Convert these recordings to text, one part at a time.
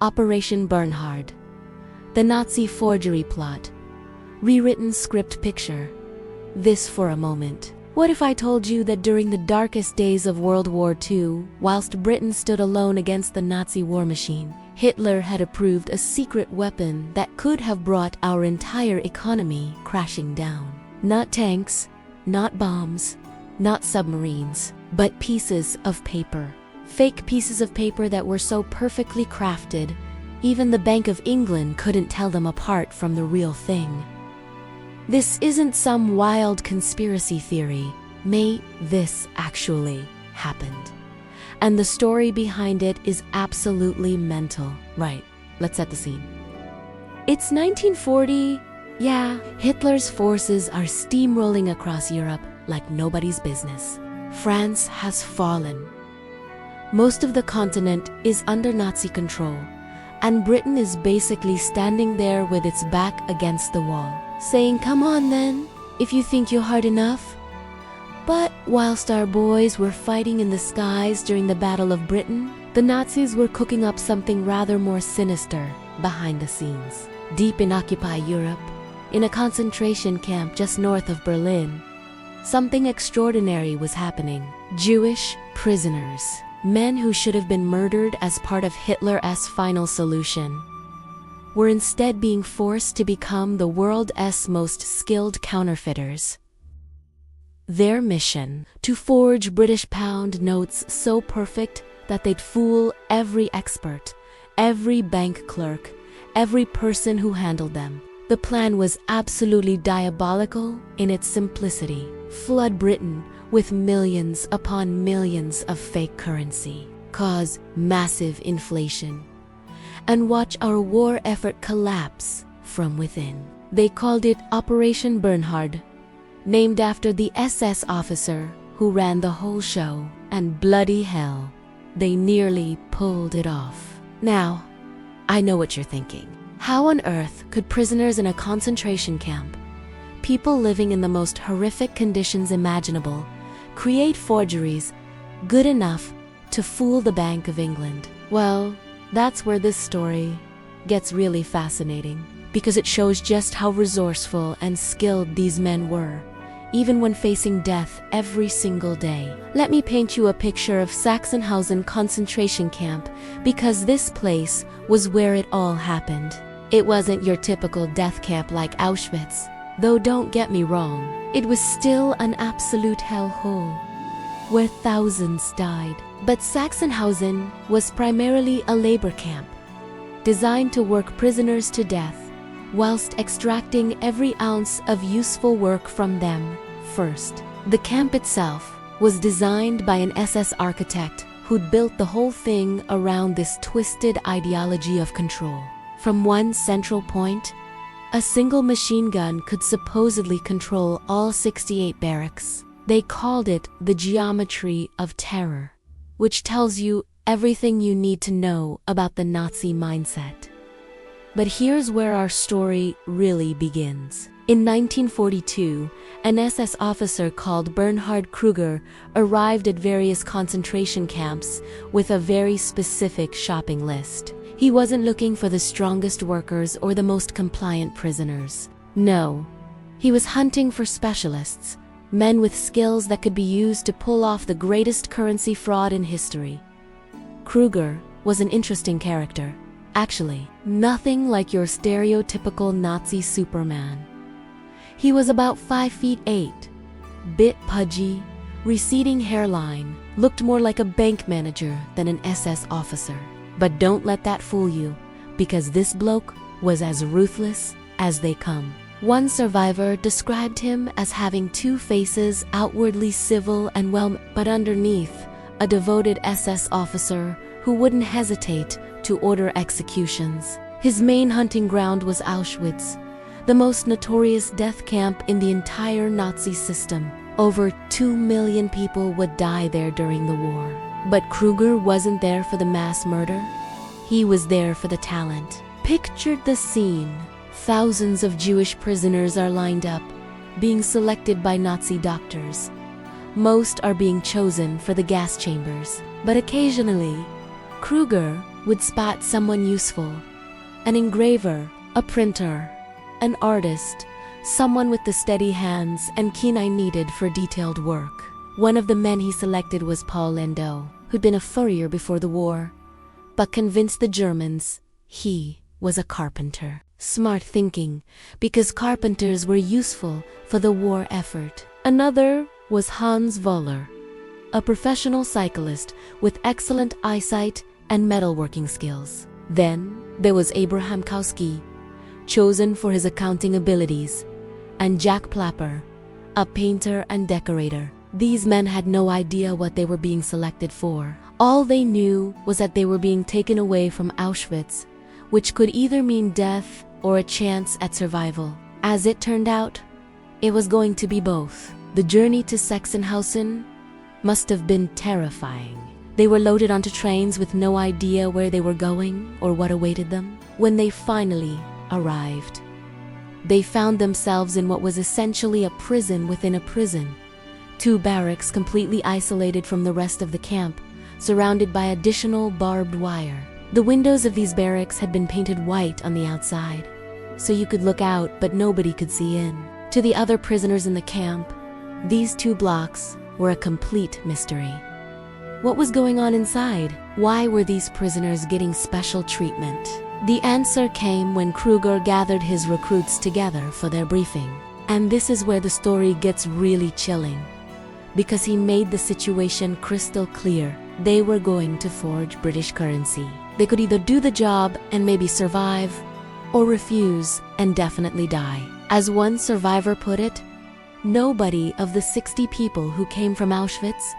Operation Bernhard. The Nazi forgery plot. Rewritten script picture. This for a moment. What if I told you that during the darkest days of World War II, whilst Britain stood alone against the Nazi war machine, Hitler had approved a secret weapon that could have brought our entire economy crashing down. Not tanks, not bombs, not submarines, but pieces of paper. Fake pieces of paper that were so perfectly crafted, even the Bank of England couldn't tell them apart from the real thing. This isn't some wild conspiracy theory. This actually happened. And the story behind it is absolutely mental. Right, let's set the scene. It's 1940. Yeah, Hitler's forces are steamrolling across Europe like nobody's business. France has fallen. Most of the continent is under Nazi control, and Britain is basically standing there with its back against the wall, saying, "Come on then, if you think you're hard enough." But whilst our boys were fighting in the skies during the Battle of Britain, the Nazis were cooking up something rather more sinister behind the scenes. Deep in occupied Europe, in a concentration camp just north of Berlin, something extraordinary was happening. Jewish prisoners, men who should have been murdered as part of Hitler's final solution, were instead being forced to become the world's most skilled counterfeiters. Their mission: to forge British pound notes so perfect that they'd fool every expert, every bank clerk, every person who handled them. The plan was absolutely diabolical in its simplicity. Flood Britain with millions upon millions of fake currency, cause massive inflation, and watch our war effort collapse from within. They called it Operation Bernhard, named after the SS officer who ran the whole show, and bloody hell, they nearly pulled it off. Now, I know what you're thinking. How on earth could prisoners in a concentration camp, people living in the most horrific conditions imaginable, create forgeries good enough to fool the Bank of England? Well, that's where this story gets really fascinating, because it shows just how resourceful and skilled these men were, even when facing death every single day. Let me paint you a picture of Sachsenhausen concentration camp, because this place was where it all happened. It wasn't your typical death camp like Auschwitz, though don't get me wrong, it was still an absolute hellhole, where thousands died. But Sachsenhausen was primarily a labor camp, designed to work prisoners to death, whilst extracting every ounce of useful work from them first. The camp itself was designed by an SS architect who'd built the whole thing around this twisted ideology of control. From one central point, a single machine gun could supposedly control all 68 barracks. They called it the geometry of terror, which tells you everything you need to know about the Nazi mindset. But here's where our story really begins. In 1942, an SS officer called Bernhard Kruger arrived at various concentration camps with a very specific shopping list. He wasn't looking for the strongest workers or the most compliant prisoners. No, he was hunting for specialists, men with skills that could be used to pull off the greatest currency fraud in history. Kruger was an interesting character. Actually, nothing like your stereotypical Nazi Superman. He was about 5'8", bit pudgy, receding hairline, looked more like a bank manager than an SS officer. But don't let that fool you, because this bloke was as ruthless as they come. One survivor described him as having two faces, outwardly civil and but underneath, a devoted SS officer who wouldn't hesitate to order executions. His main hunting ground was Auschwitz, the most notorious death camp in the entire Nazi system. Over 2 million people would die there during the war. But Kruger wasn't there for the mass murder. He was there for the talent. Picture the scene. Thousands of Jewish prisoners are lined up, being selected by Nazi doctors. Most are being chosen for the gas chambers, but occasionally, Kruger would spot someone useful: an engraver, a printer, an artist, someone with the steady hands and keen eye needed for detailed work. One of the men he selected was Paul Landau, who'd been a furrier before the war, but convinced the Germans he was a carpenter. Smart thinking, because carpenters were useful for the war effort. Another was Hans Wohler, a professional cyclist with excellent eyesight and metalworking skills. Then there was Abraham Kowski, chosen for his accounting abilities, and Jack Plapper, a painter and decorator. These men had no idea what they were being selected for. All they knew was that they were being taken away from Auschwitz, which could either mean death or a chance at survival. As it turned out, it was going to be both. The journey to Sachsenhausen must have been terrifying. They were loaded onto trains with no idea where they were going or what awaited them. When they finally arrived, they found themselves in what was essentially a prison within a prison. 2 barracks completely isolated from the rest of the camp, surrounded by additional barbed wire. The windows of these barracks had been painted white on the outside, so you could look out but nobody could see in. To the other prisoners in the camp, these 2 blocks were a complete mystery. What was going on inside? Why were these prisoners getting special treatment? The answer came when Kruger gathered his recruits together for their briefing. And this is where the story gets really chilling, because he made the situation crystal clear. They were going to forge British currency. They could either do the job and maybe survive, or refuse and definitely die. As one survivor put it, nobody of the 60 people who came from Auschwitz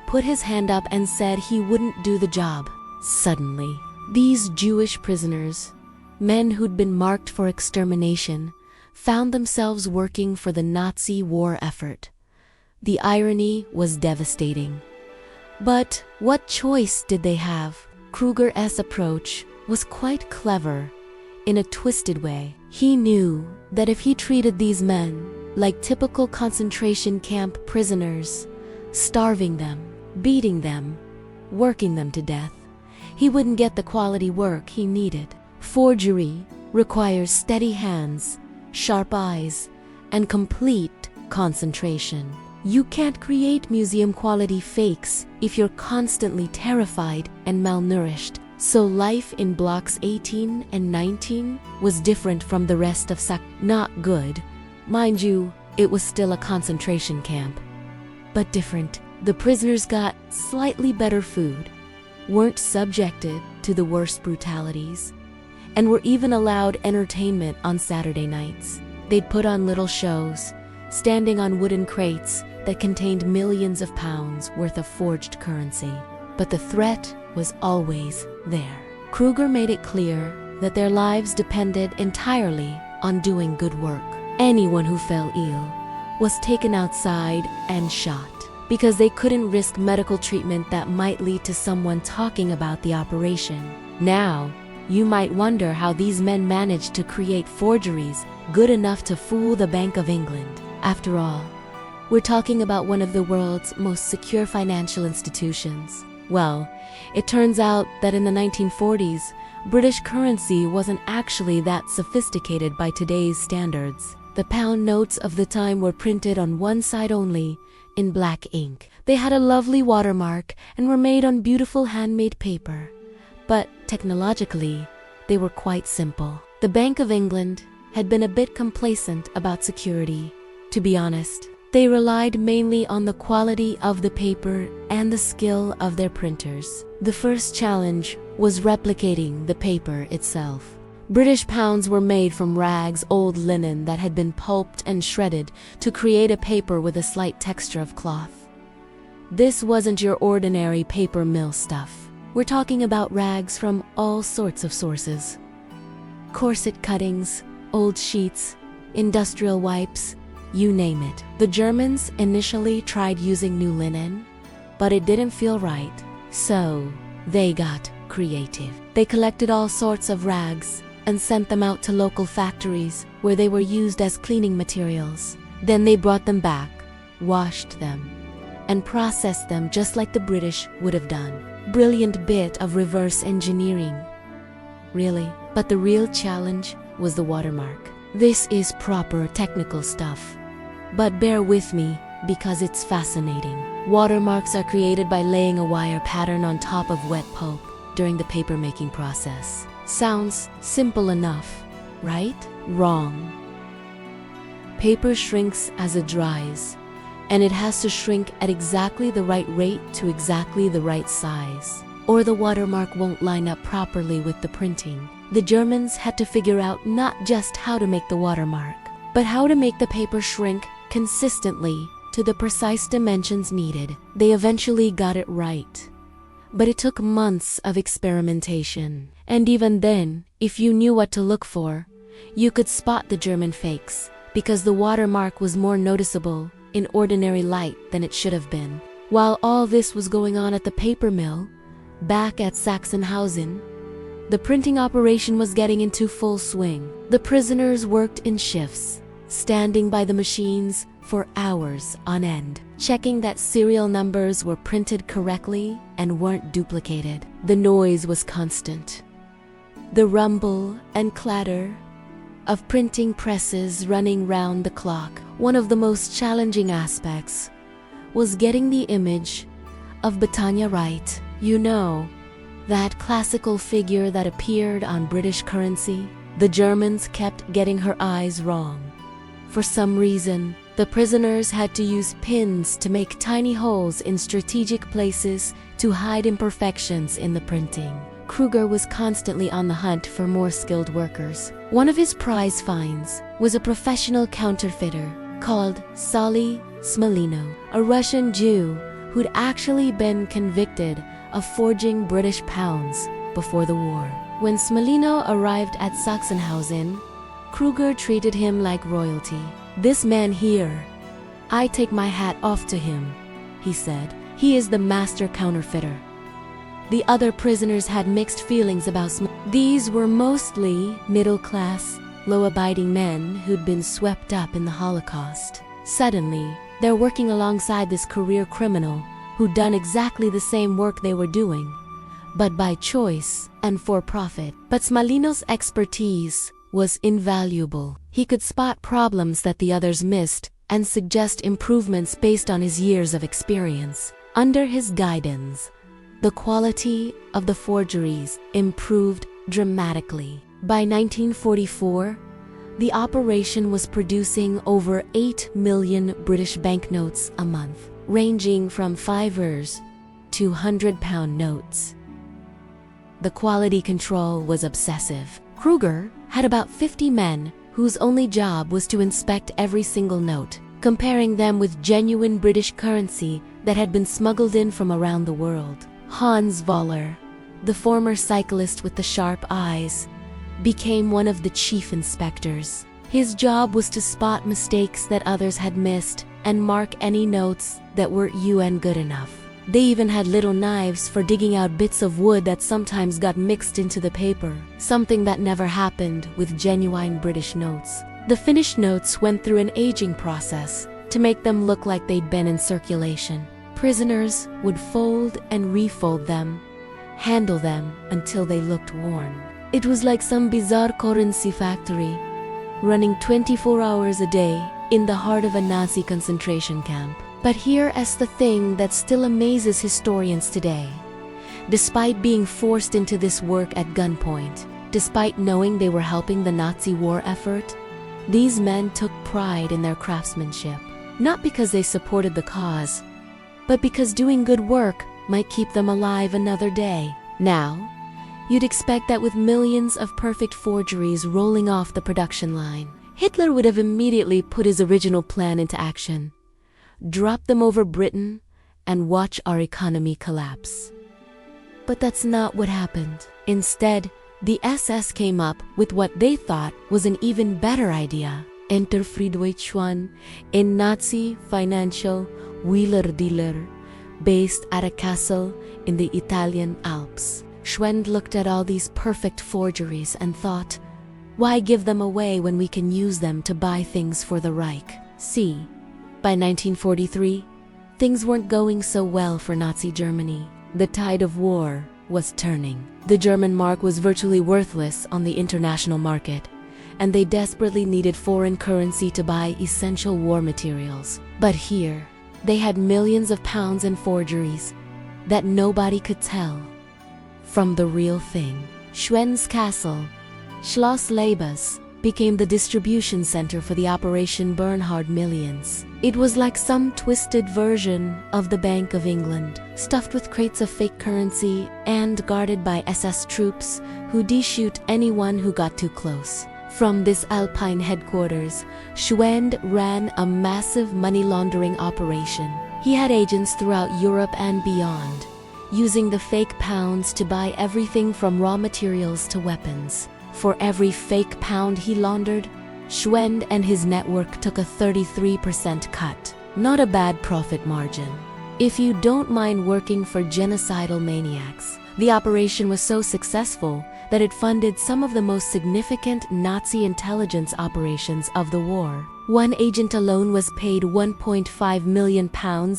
put his hand up and said he wouldn't do the job. Suddenly, these Jewish prisoners, men who'd been marked for extermination, found themselves working for the Nazi war effort. The irony was devastating. But what choice did they have? Kruger's approach was quite clever in a twisted way. He knew that if he treated these men like typical concentration camp prisoners, starving them, beating them, working them to death, he wouldn't get the quality work he needed. Forgery requires steady hands, sharp eyes, and complete concentration. You can't create museum-quality fakes if you're constantly terrified and malnourished. So life in blocks 18 and 19 was different from the rest of Not good. Mind you, it was still a concentration camp, but different. The prisoners got slightly better food, weren't subjected to the worst brutalities, and were even allowed entertainment on Saturday nights. They'd put on little shows, standing on wooden crates that contained millions of pounds worth of forged currency. But the threat was always there. Kruger made it clear that their lives depended entirely on doing good work. Anyone who fell ill was taken outside and shot, because they couldn't risk medical treatment that might lead to someone talking about the operation. Now, you might wonder how these men managed to create forgeries good enough to fool the Bank of England. After all, we're talking about one of the world's most secure financial institutions. Well, it turns out that in the 1940s, British currency wasn't actually that sophisticated by today's standards. The pound notes of the time were printed on one side only, in black ink. They had a lovely watermark and were made on beautiful handmade paper. But technologically, they were quite simple. The Bank of England had been a bit complacent about security. To be honest, they relied mainly on the quality of the paper and the skill of their printers. The first challenge was replicating the paper itself. British pounds were made from rags, old linen that had been pulped and shredded to create a paper with a slight texture of cloth. This wasn't your ordinary paper mill stuff. We're talking about rags from all sorts of sources. Corset cuttings, old sheets, industrial wipes, you name it. The Germans initially tried using new linen, but it didn't feel right. So they got creative. They collected all sorts of rags and sent them out to local factories where they were used as cleaning materials. Then they brought them back, washed them, and processed them just like the British would have done. Brilliant bit of reverse engineering. Really, but the real challenge was the watermark. This is proper technical stuff. But bear with me because it's fascinating. Watermarks are created by laying a wire pattern on top of wet pulp during the paper-making process. Sounds simple enough, right? Wrong. Paper shrinks as it dries, and it has to shrink at exactly the right rate to exactly the right size, or the watermark won't line up properly with the printing. The Germans had to figure out not just how to make the watermark, but how to make the paper shrink consistently to the precise dimensions needed. They eventually got it right, but it took months of experimentation. And even then, if you knew what to look for, you could spot the German fakes, because the watermark was more noticeable in ordinary light than it should have been. While all this was going on at the paper mill, back at Sachsenhausen, the printing operation was getting into full swing. The prisoners worked in shifts, standing by the machines for hours on end, checking that serial numbers were printed correctly and weren't duplicated. The noise was constant. The rumble and clatter of printing presses running round the clock. One of the most challenging aspects was getting the image of Britannia right. You know, that classical figure that appeared on British currency? The Germans kept getting her eyes wrong. For some reason, the prisoners had to use pins to make tiny holes in strategic places to hide imperfections in the printing. Kruger was constantly on the hunt for more skilled workers. One of his prize finds was a professional counterfeiter called Sali Smalino, a Russian Jew who'd actually been convicted of forging British pounds before the war. When Smalino arrived at Sachsenhausen, Kruger treated him like royalty. "This man here, I take my hat off to him," he said. "He is the master counterfeiter." The other prisoners had mixed feelings about These were mostly middle-class, law-abiding men who'd been swept up in the Holocaust. Suddenly, they're working alongside this career criminal who'd done exactly the same work they were doing, but by choice and for profit. But Smalino's expertise was invaluable. He could spot problems that the others missed and suggest improvements based on his years of experience. Under his guidance, the quality of the forgeries improved dramatically. By 1944, the operation was producing over 8 million British banknotes a month, ranging from fivers to £100 notes. The quality control was obsessive. Kruger had about 50 men whose only job was to inspect every single note, comparing them with genuine British currency that had been smuggled in from around the world. Hans Voller, the former cyclist with the sharp eyes, became one of the chief inspectors. His job was to spot mistakes that others had missed and mark any notes that weren't UN good enough. They even had little knives for digging out bits of wood that sometimes got mixed into the paper, something that never happened with genuine British notes. The finished notes went through an aging process to make them look like they'd been in circulation. Prisoners would fold and refold them, handle them until they looked worn. It was like some bizarre currency factory, running 24 hours a day in the heart of a Nazi concentration camp. But here is the thing that still amazes historians today. Despite being forced into this work at gunpoint, despite knowing they were helping the Nazi war effort, these men took pride in their craftsmanship. Not because they supported the cause, but because doing good work might keep them alive another day. Now, you'd expect that with millions of perfect forgeries rolling off the production line, Hitler would have immediately put his original plan into action. Drop them over Britain and watch our economy collapse. But that's not what happened. Instead, the SS came up with what they thought was an even better idea. Enter Friedrich Schwann, a Nazi financial wheeler-dealer based at a castle in the Italian Alps. Schwann looked at all these perfect forgeries and thought, why give them away when we can use them to buy things for the Reich? See, by 1943, things weren't going so well for Nazi Germany. The tide of war was turning. The German mark was virtually worthless on the international market, and they desperately needed foreign currency to buy essential war materials. But here, they had millions of pounds in forgeries that nobody could tell from the real thing. Schwenn's Castle, Schloss Lebes, became the distribution center for the Operation Bernhard millions. It was like some twisted version of the Bank of England, stuffed with crates of fake currency and guarded by SS troops who de-shoot anyone who got too close. From this Alpine headquarters, Schwend ran a massive money laundering operation. He had agents throughout Europe and beyond, using the fake pounds to buy everything from raw materials to weapons. For every fake pound he laundered, Schwend and his network took a 33% cut. Not a bad profit margin. If you don't mind working for genocidal maniacs. The operation was so successful that it funded some of the most significant Nazi intelligence operations of the war. One agent alone was paid £1.5 million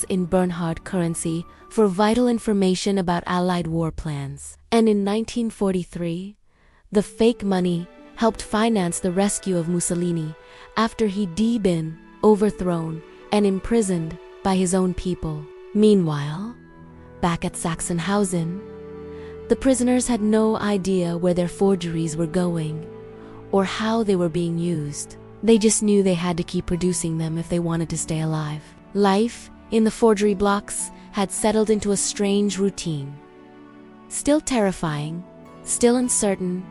in Bernhard currency for vital information about Allied war plans. And in 1943, the fake money helped finance the rescue of Mussolini after he'd been overthrown and imprisoned by his own people. Meanwhile, back at Sachsenhausen, the prisoners had no idea where their forgeries were going or how they were being used. They just knew they had to keep producing them if they wanted to stay alive. Life in the forgery blocks had settled into a strange routine. Still terrifying, still uncertain,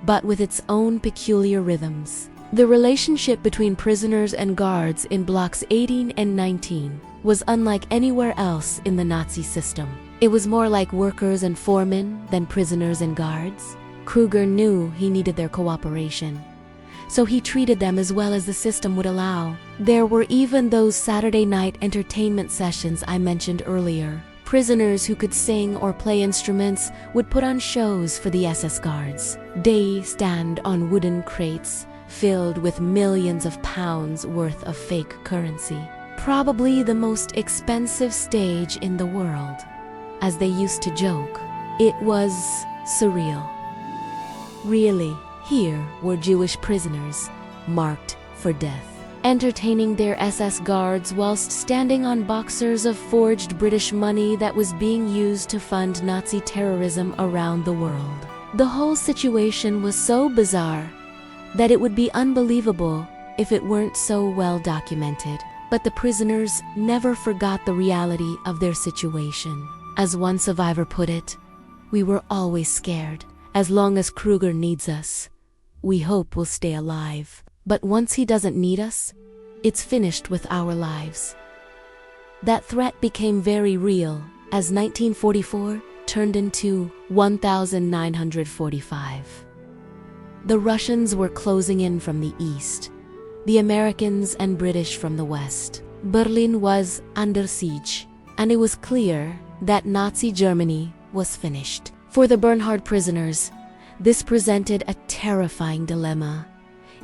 but with its own peculiar rhythms. The relationship between prisoners and guards in blocks 18 and 19 was unlike anywhere else in the Nazi system. It was more like workers and foremen than prisoners and guards. Kruger knew he needed their cooperation, so he treated them as well as the system would allow. There were even those Saturday night entertainment sessions I mentioned earlier. Prisoners who could sing or play instruments would put on shows for the SS guards. They stand on wooden crates filled with millions of pounds worth of fake currency. Probably the most expensive stage in the world. As they used to joke, it was surreal. Really, here were Jewish prisoners marked for death, entertaining their SS guards whilst standing on boxers of forged British money that was being used to fund Nazi terrorism around the world. The whole situation was so bizarre that it would be unbelievable if it weren't so well documented. But the prisoners never forgot the reality of their situation. As one survivor put it, "We were always scared. As long as Kruger needs us, we hope we'll stay alive. But once he doesn't need us, it's finished with our lives." That threat became very real as 1944 turned into 1945. The Russians were closing in from the east, the Americans and British from the west. Berlin was under siege, and it was clear that Nazi Germany was finished. For the Bernhard prisoners, this presented a terrifying dilemma.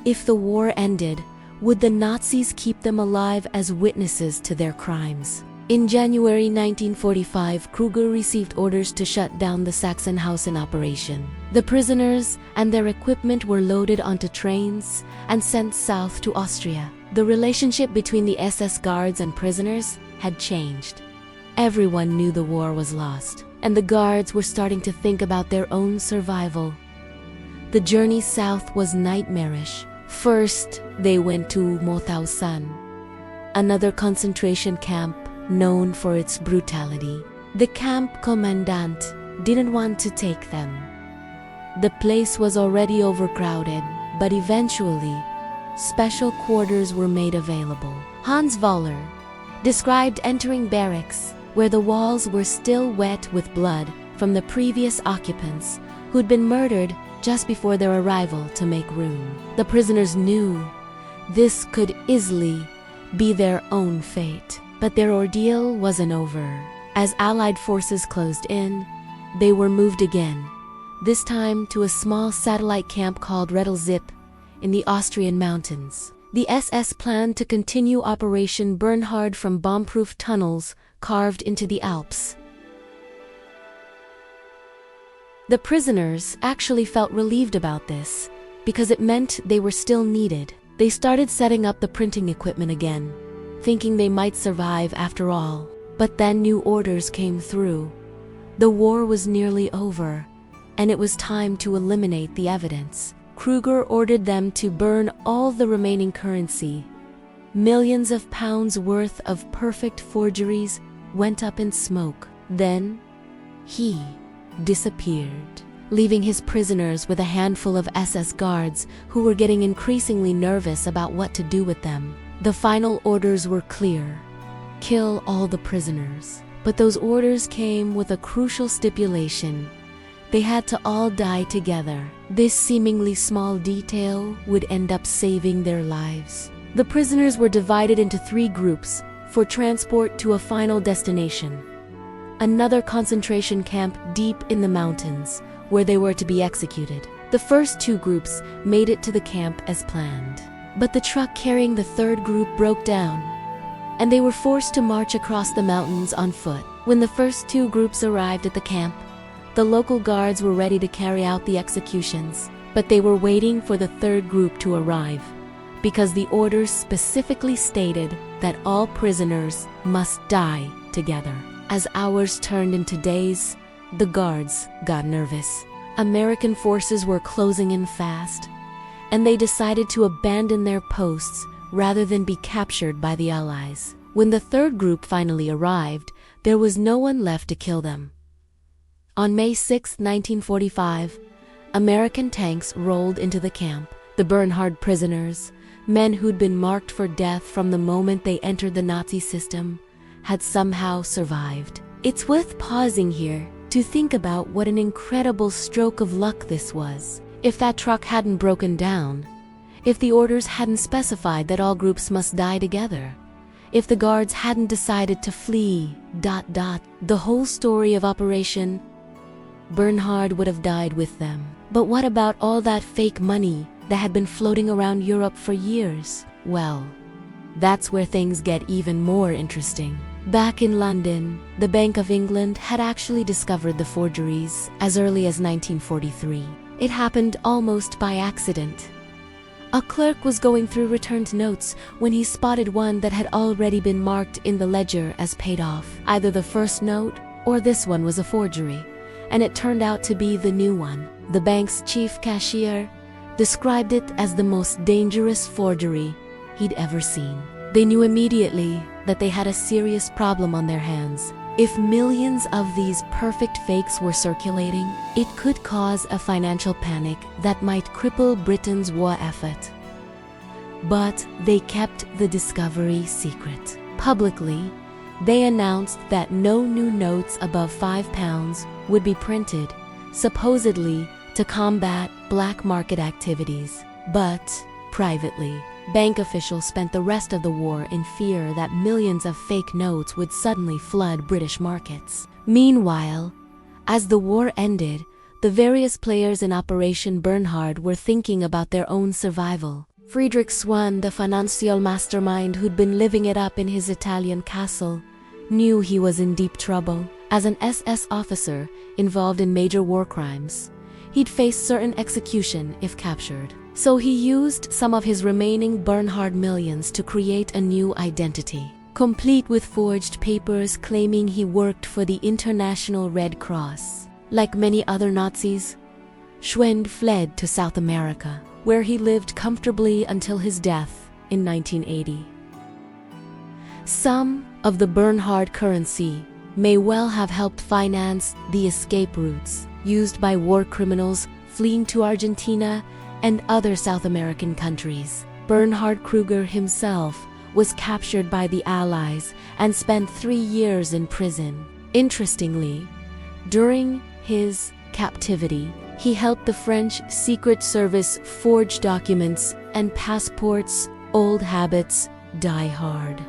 If the war ended, would the Nazis keep them alive as witnesses to their crimes? In January 1945, Kruger received orders to shut down the Sachsenhausen operation. The prisoners and their equipment were loaded onto trains and sent south to Austria. The relationship between the SS guards and prisoners had changed. Everyone knew the war was lost, and the guards were starting to think about their own survival. The journey south was nightmarish. First, they went to Mauthausen, another concentration camp known for its brutality. The camp commandant didn't want to take them. The place was already overcrowded, but eventually, special quarters were made available. Hans Woller described entering barracks where the walls were still wet with blood from the previous occupants who'd been murdered just before their arrival to make room. The prisoners knew this could easily be their own fate. But their ordeal wasn't over. As Allied forces closed in, they were moved again, this time to a small satellite camp called Rettelzip in the Austrian mountains. The SS planned to continue Operation Bernhard from bomb-proof tunnels carved into the Alps. The prisoners actually felt relieved about this, because it meant they were still needed. They started setting up the printing equipment again, thinking they might survive after all. But then new orders came through. The war was nearly over, and it was time to eliminate the evidence. Kruger ordered them to burn all the remaining currency. Millions of pounds worth of perfect forgeries went up in smoke. Then, he disappeared, leaving his prisoners with a handful of SS guards who were getting increasingly nervous about what to do with them. The final orders were clear: kill all the prisoners. But those orders came with a crucial stipulation: they had to all die together. This seemingly small detail would end up saving their lives. The prisoners were divided into 3 groups for transport to a final destination: another concentration camp deep in the mountains, where they were to be executed. The first 2 groups made it to the camp as planned. But the truck carrying the 3rd group broke down, and they were forced to march across the mountains on foot. When the first 2 groups arrived at the camp, the local guards were ready to carry out the executions, but they were waiting for the 3rd group to arrive, because the orders specifically stated that all prisoners must die together. As hours turned into days, the guards got nervous. American forces were closing in fast, and they decided to abandon their posts rather than be captured by the Allies. When the 3rd group finally arrived, there was no one left to kill them. On May 6, 1945, American tanks rolled into the camp. The Bernhard prisoners, men who'd been marked for death from the moment they entered the Nazi system, had somehow survived. It's worth pausing here to think about what an incredible stroke of luck this was. If that truck hadn't broken down, if the orders hadn't specified that all groups must die together, if the guards hadn't decided to flee, the whole story of Operation Bernhard would have died with them. But what about all that fake money that had been floating around Europe for years? Well, that's where things get even more interesting. Back in London, the Bank of England had actually discovered the forgeries as early as 1943. It happened almost by accident. A clerk was going through returned notes when he spotted one that had already been marked in the ledger as paid off. Either the first note or this one was a forgery, and it turned out to be the new one. The bank's chief cashier described it as the most dangerous forgery he'd ever seen. They knew immediately that they had a serious problem on their hands. If millions of these perfect fakes were circulating, it could cause a financial panic that might cripple Britain's war effort. But they kept the discovery secret. Publicly, they announced that no new notes above £5 would be printed, supposedly to combat black market activities. But, privately, bank officials spent the rest of the war in fear that millions of fake notes would suddenly flood British markets. Meanwhile, as the war ended, the various players in Operation Bernhard were thinking about their own survival. Friedrich Swann, the financial mastermind who'd been living it up in his Italian castle, knew he was in deep trouble. As an SS officer involved in major war crimes, he'd face certain execution if captured. So he used some of his remaining Bernhard millions to create a new identity, complete with forged papers claiming he worked for the International Red Cross. Like many other Nazis, Schwend fled to South America, where he lived comfortably until his death in 1980. Some of the Bernhard currency may well have helped finance the escape routes used by war criminals fleeing to Argentina and other South American countries. Bernhard Kruger himself was captured by the Allies and spent 3 years in prison. Interestingly, during his captivity, he helped the French Secret Service forge documents and passports. Old habits die hard,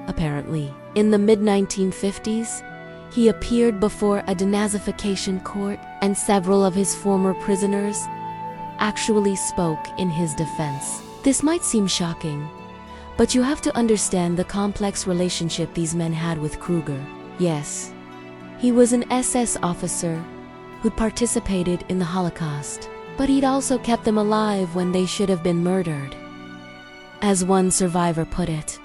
apparently. In the mid-1950s, he appeared before a denazification court, and several of his former prisoners actually spoke in his defense. This might seem shocking, but you have to understand the complex relationship these men had with Kruger. Yes, he was an SS officer who'd participated in the Holocaust, but he'd also kept them alive when they should have been murdered. As one survivor put it,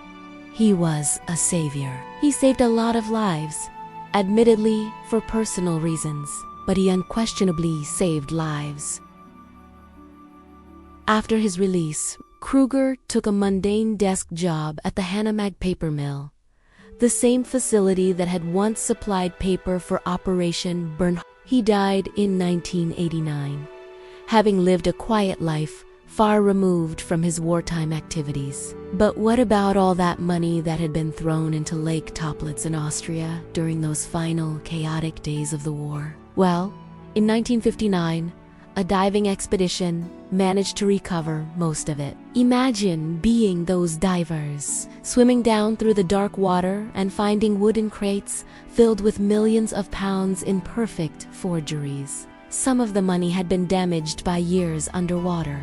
he was a savior. He saved a lot of lives, admittedly for personal reasons, but he unquestionably saved lives. After his release, Kruger took a mundane desk job at the Hanomag paper mill, the same facility that had once supplied paper for Operation Bernhard. He died in 1989, having lived a quiet life far removed from his wartime activities. But what about all that money that had been thrown into Lake Toplitz in Austria during those final chaotic days of the war? Well, in 1959, a diving expedition managed to recover most of it. Imagine being those divers, swimming down through the dark water and finding wooden crates filled with millions of pounds in perfect forgeries. Some of the money had been damaged by years underwater,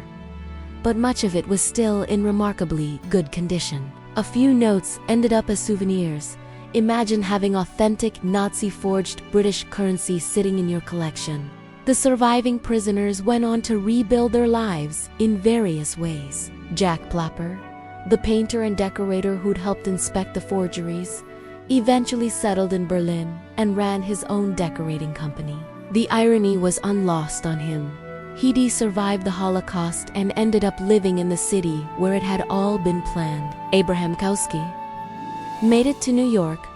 but much of it was still in remarkably good condition. A few notes ended up as souvenirs. Imagine having authentic Nazi-forged British currency sitting in your collection. The surviving prisoners went on to rebuild their lives in various ways. Jack Plapper, the painter and decorator who'd helped inspect the forgeries, eventually settled in Berlin and ran his own decorating company. The irony was unlost on him. He'd survived the Holocaust and ended up living in the city where it had all been planned. Abraham Kowski made it to New York,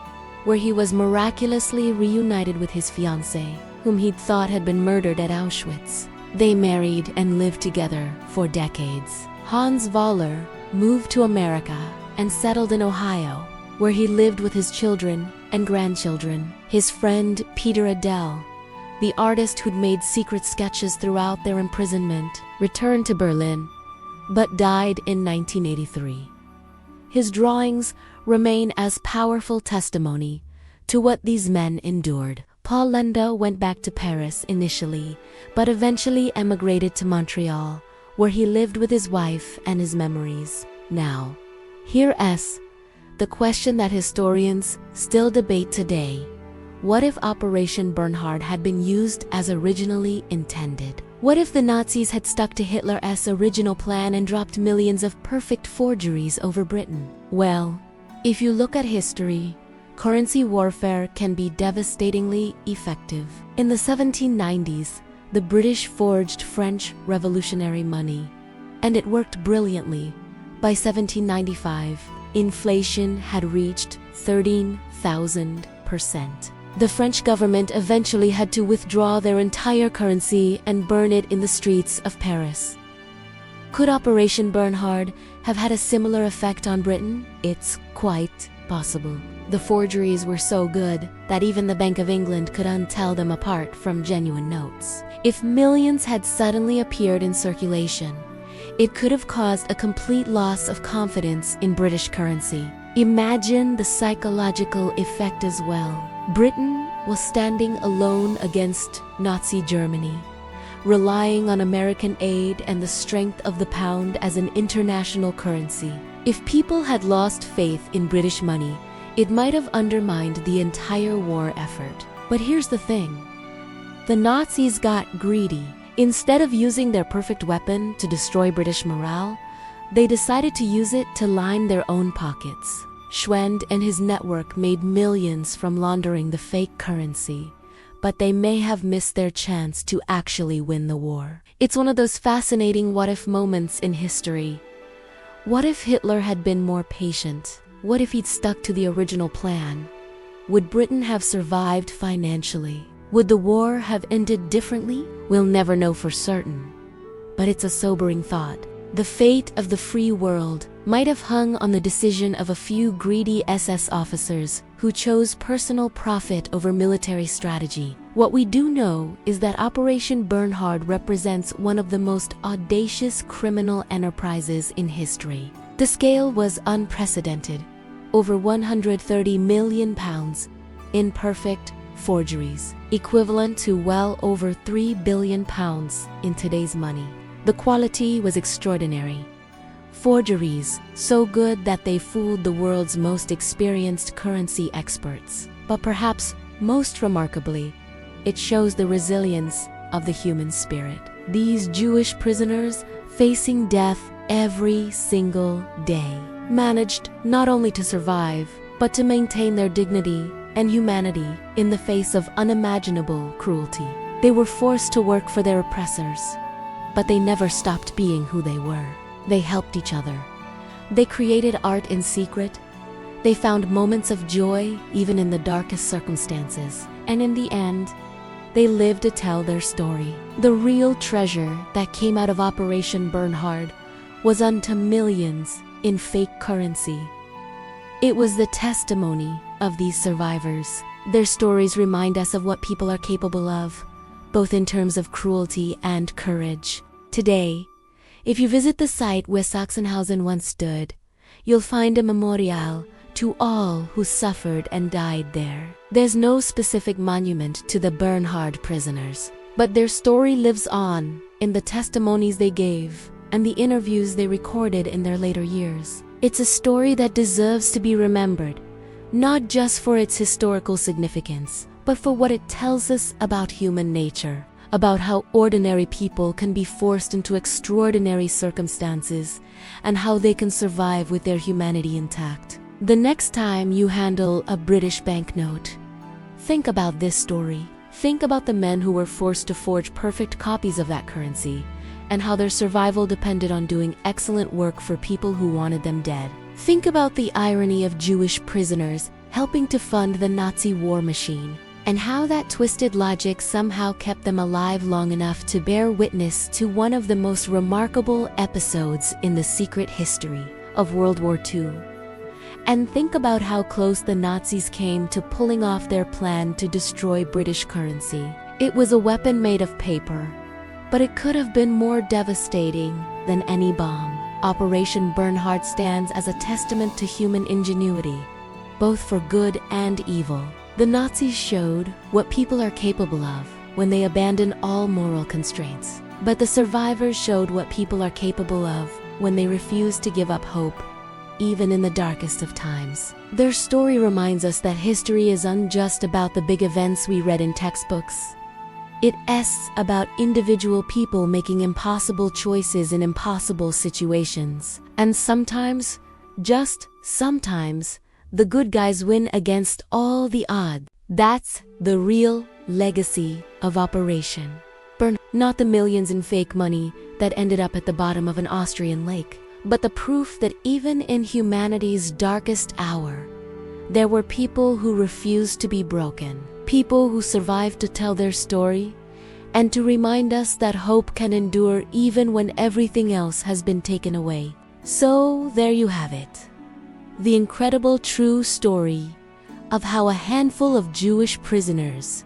where he was miraculously reunited with his fiancée, whom he'd thought had been murdered at Auschwitz. They married and lived together for decades. Hans Voller moved to America and settled in Ohio, where he lived with his children and grandchildren. His friend Peter Adele, the artist who'd made secret sketches throughout their imprisonment, returned to Berlin, but died in 1983. His drawings remain as powerful testimony to what these men endured. Paul Lenda went back to Paris initially, but eventually emigrated to Montreal, where he lived with his wife and his memories. Now, here's the question that historians still debate today. What if Operation Bernhard had been used as originally intended? What if the Nazis had stuck to Hitler's original plan and dropped millions of perfect forgeries over Britain? Well, if you look at history, currency warfare can be devastatingly effective. In the 1790s, the British forged French revolutionary money, and it worked brilliantly. By 1795, inflation had reached 13,000%. The French government eventually had to withdraw their entire currency and burn it in the streets of Paris. Could Operation Bernhard have had a similar effect on Britain? It's quite possible. The forgeries were so good that even the Bank of England could untell them apart from genuine notes. If millions had suddenly appeared in circulation, it could have caused a complete loss of confidence in British currency. Imagine the psychological effect as well. Britain was standing alone against Nazi Germany, relying on American aid and the strength of the pound as an international currency. If people had lost faith in British money, it might have undermined the entire war effort. But here's the thing. The Nazis got greedy. Instead of using their perfect weapon to destroy British morale, they decided to use it to line their own pockets. Schwend and his network made millions from laundering the fake currency, but they may have missed their chance to actually win the war. It's one of those fascinating what-if moments in history. What if Hitler had been more patient? What if he'd stuck to the original plan? Would Britain have survived financially? Would the war have ended differently? We'll never know for certain, but it's a sobering thought. The fate of the free world might have hung on the decision of a few greedy SS officers who chose personal profit over military strategy. What we do know is that Operation Bernhard represents one of the most audacious criminal enterprises in history. The scale was unprecedented. Over £130 million in perfect forgeries, equivalent to well over £3 billion in today's money. The quality was extraordinary. Forgeries, so good that they fooled the world's most experienced currency experts. But perhaps most remarkably, it shows the resilience of the human spirit. These Jewish prisoners, facing death every single day, managed not only to survive, but to maintain their dignity and humanity in the face of unimaginable cruelty. They were forced to work for their oppressors, but they never stopped being who they were. They helped each other. They created art in secret. They found moments of joy even in the darkest circumstances. And in the end, they lived to tell their story. The real treasure that came out of Operation Bernhard was unto millions in fake currency. It was the testimony of these survivors. Their stories remind us of what people are capable of, both in terms of cruelty and courage. Today, if you visit the site where Sachsenhausen once stood, you'll find a memorial to all who suffered and died there. There's no specific monument to the Bernhard prisoners, but their story lives on in the testimonies they gave and the interviews they recorded in their later years. It's a story that deserves to be remembered, not just for its historical significance, but for what it tells us about human nature, about how ordinary people can be forced into extraordinary circumstances and how they can survive with their humanity intact. The next time you handle a British banknote, think about this story. Think about the men who were forced to forge perfect copies of that currency and how their survival depended on doing excellent work for people who wanted them dead. Think about the irony of Jewish prisoners helping to fund the Nazi war machine, and how that twisted logic somehow kept them alive long enough to bear witness to one of the most remarkable episodes in the secret history of World War II. And think about how close the Nazis came to pulling off their plan to destroy British currency. It was a weapon made of paper, but it could have been more devastating than any bomb. Operation Bernhard stands as a testament to human ingenuity, both for good and evil. The Nazis showed what people are capable of when they abandon all moral constraints. But the survivors showed what people are capable of when they refuse to give up hope, even in the darkest of times. Their story reminds us that history is unjust about the big events we read in textbooks. It's about individual people making impossible choices in impossible situations. And sometimes, just sometimes, the good guys win against all the odds. That's the real legacy of Operation Bernhard. Not the millions in fake money that ended up at the bottom of an Austrian lake, but the proof that even in humanity's darkest hour, there were people who refused to be broken, people who survived to tell their story, and to remind us that hope can endure even when everything else has been taken away. So there you have it. The incredible true story of how a handful of Jewish prisoners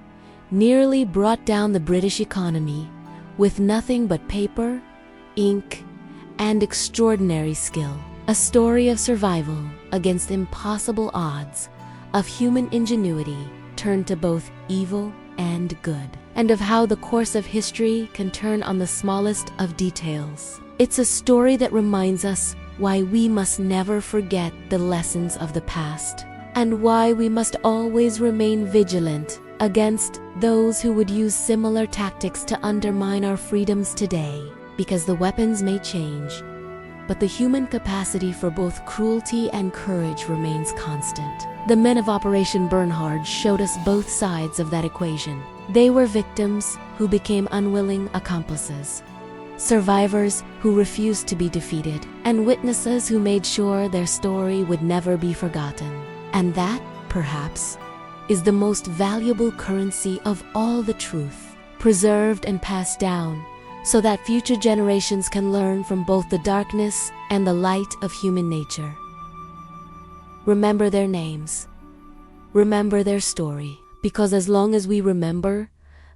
nearly brought down the British economy with nothing but paper, ink, and extraordinary skill. A story of survival against impossible odds, of human ingenuity turned to both evil and good, and of how the course of history can turn on the smallest of details. It's a story that reminds us why we must never forget the lessons of the past, and why we must always remain vigilant against those who would use similar tactics to undermine our freedoms today. Because the weapons may change, but the human capacity for both cruelty and courage remains constant. The men of Operation Bernhard showed us both sides of that equation. They were victims who became unwilling accomplices, survivors who refused to be defeated, and witnesses who made sure their story would never be forgotten. And that, perhaps, is the most valuable currency of all: the truth, preserved and passed down, so that future generations can learn from both the darkness and the light of human nature. Remember their names. Remember their story. Because as long as we remember,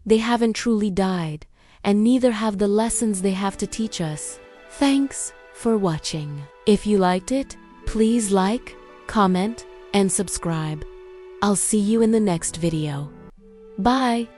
they haven't truly died, and neither have the lessons they have to teach us. Thanks for watching. If you liked it, please like, comment, and subscribe. I'll see you in the next video. Bye!